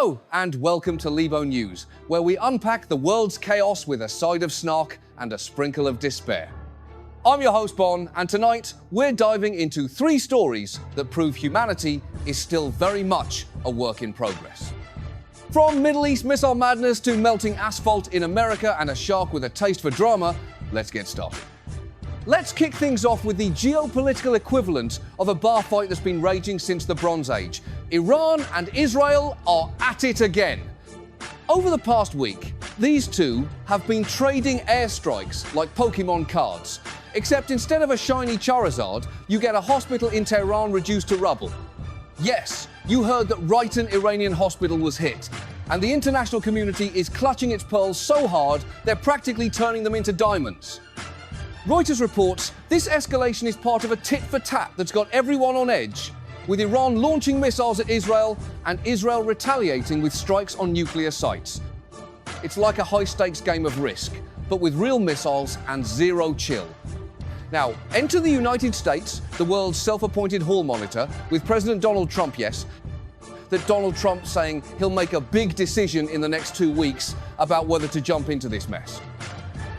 Hello, and welcome to Lebo News, where we unpack the world's chaos with a side of snark and a sprinkle of despair. I'm your host, Bon, and tonight we're diving into 3 stories that prove humanity is still very much a work in progress. From Middle East missile madness to melting asphalt in America and a shark with a taste for drama, let's get started. Let's kick things off with the geopolitical equivalent of a bar fight that's been raging since the Bronze Age. Iran and Israel are at it again. Over the past week, these two have been trading airstrikes like Pokemon cards. Except instead of a shiny Charizard, you get a hospital in Tehran reduced to rubble. Yes, you heard that right, an Iranian hospital was hit. And the international community is clutching its pearls so hard, they're practically turning them into diamonds. Reuters reports this escalation is part of a tit-for-tat that's got everyone on edge, with Iran launching missiles at Israel and Israel retaliating with strikes on nuclear sites. It's like a high-stakes game of Risk, but with real missiles and zero chill. Now, enter the United States, the world's self-appointed hall monitor, with President Donald Trump, yes, that Donald Trump saying he'll make a big decision in the next 2 weeks about whether to jump into this mess.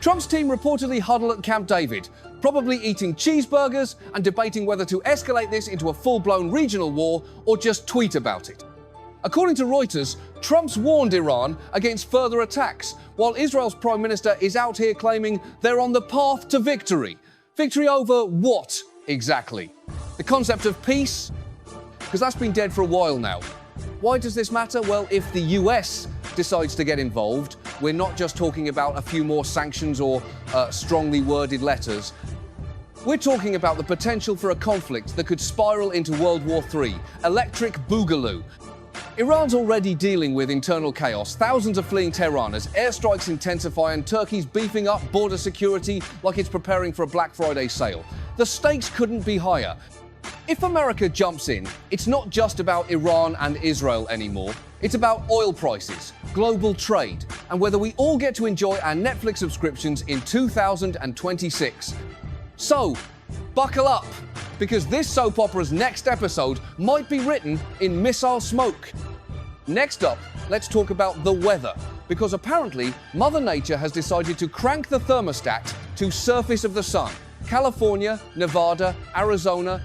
Trump's team reportedly huddle at Camp David, probably eating cheeseburgers and debating whether to escalate this into a full-blown regional war or just tweet about it. According to Reuters, Trump's warned Iran against further attacks, while Israel's prime minister is out here claiming they're on the path to victory. Victory over what, exactly? The concept of peace? Because that's been dead for a while now. Why does this matter? Well, if the US decides to get involved, we're not just talking about a few more sanctions or strongly worded letters. We're talking about the potential for a conflict that could spiral into World War III, electric boogaloo. Iran's already dealing with internal chaos. Thousands are fleeing Tehran as airstrikes intensify and Turkey's beefing up border security like it's preparing for a Black Friday sale. The stakes couldn't be higher. If America jumps in, it's not just about Iran and Israel anymore. It's about oil prices, global trade, and whether we all get to enjoy our Netflix subscriptions in 2026. So, buckle up, because this soap opera's next episode might be written in missile smoke. Next up, let's talk about the weather, because apparently Mother Nature has decided to crank the thermostat to surface of the sun. California, Nevada, Arizona,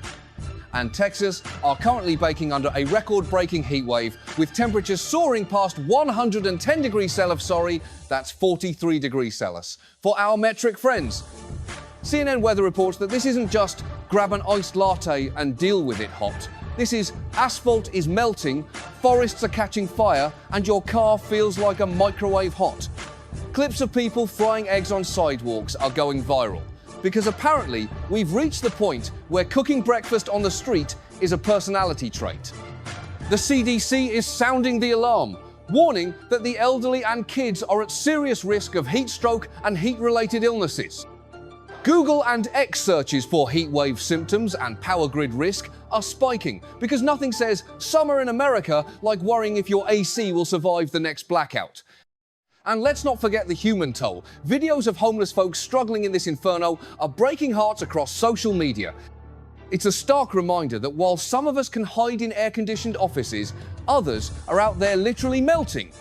and Texas are currently baking under a record-breaking heat wave, with temperatures soaring past 110 degrees Celsius, that's 43 degrees Celsius. For our metric friends, CNN weather reports that this isn't just grab an iced latte and deal with it hot. This is asphalt is melting, forests are catching fire, and your car feels like a microwave hot. Clips of people frying eggs on sidewalks are going viral, because apparently we've reached the point where cooking breakfast on the street is a personality trait. The CDC is sounding the alarm, warning that the elderly and kids are at serious risk of heat stroke and heat-related illnesses. Google and X searches for heatwave symptoms and power grid risk are spiking, because nothing says summer in America like worrying if your AC will survive the next blackout. And let's not forget the human toll. Videos of homeless folks struggling in this inferno are breaking hearts across social media. It's a stark reminder that while some of us can hide in air-conditioned offices, others are out there literally melting.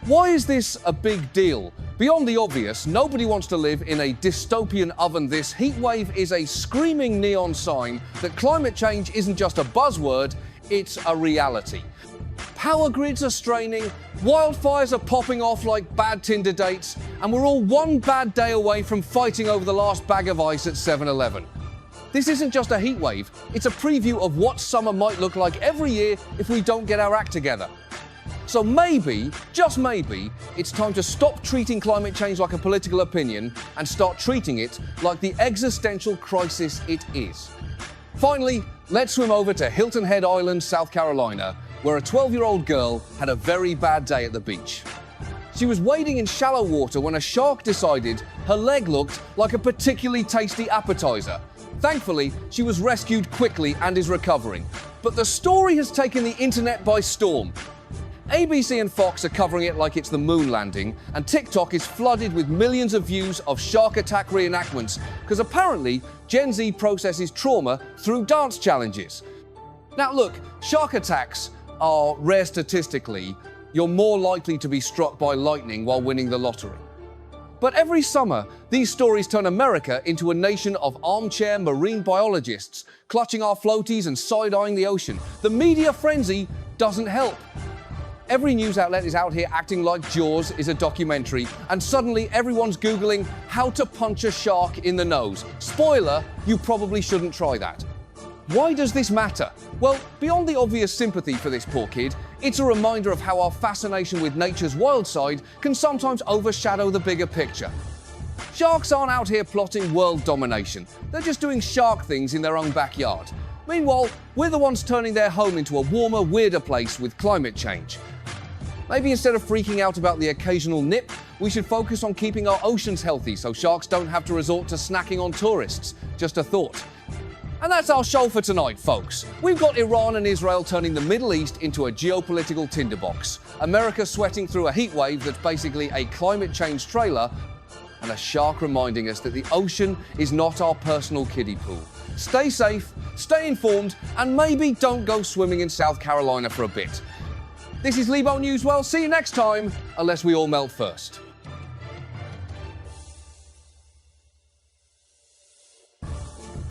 Why is this a big deal? Beyond the obvious, nobody wants to live in a dystopian oven. This heat wave is a screaming neon sign that climate change isn't just a buzzword, it's a reality. Power grids are straining, wildfires are popping off like bad Tinder dates, and we're all one bad day away from fighting over the last bag of ice at 7-Eleven. This isn't just a heat wave, it's a preview of what summer might look like every year if we don't get our act together. So maybe, just maybe, it's time to stop treating climate change like a political opinion and start treating it like the existential crisis it is. Finally, let's swim over to Hilton Head Island, South Carolina, where a 12-year-old girl had a very bad day at the beach. She was wading in shallow water when a shark decided her leg looked like a particularly tasty appetizer. Thankfully, she was rescued quickly and is recovering. But the story has taken the internet by storm. ABC and Fox are covering it like it's the moon landing, and TikTok is flooded with millions of views of shark attack reenactments, because apparently Gen Z processes trauma through dance challenges. Now look, shark attacks are rare statistically, you're more likely to be struck by lightning while winning the lottery. But every summer, these stories turn America into a nation of armchair marine biologists, clutching our floaties and side-eyeing the ocean. The media frenzy doesn't help. Every news outlet is out here acting like Jaws is a documentary, and suddenly everyone's Googling how to punch a shark in the nose. Spoiler, you probably shouldn't try that. Why does this matter? Well, beyond the obvious sympathy for this poor kid, it's a reminder of how our fascination with nature's wild side can sometimes overshadow the bigger picture. Sharks aren't out here plotting world domination. They're just doing shark things in their own backyard. Meanwhile, we're the ones turning their home into a warmer, weirder place with climate change. Maybe instead of freaking out about the occasional nip, we should focus on keeping our oceans healthy so sharks don't have to resort to snacking on tourists. Just a thought. And that's our show for tonight, folks. We've got Iran and Israel turning the Middle East into a geopolitical tinderbox, America sweating through a heatwave that's basically a climate change trailer, and a shark reminding us that the ocean is not our personal kiddie pool. Stay safe, stay informed, and maybe don't go swimming in South Carolina for a bit. This is Lebo Newswell. See you next time, unless we all melt first.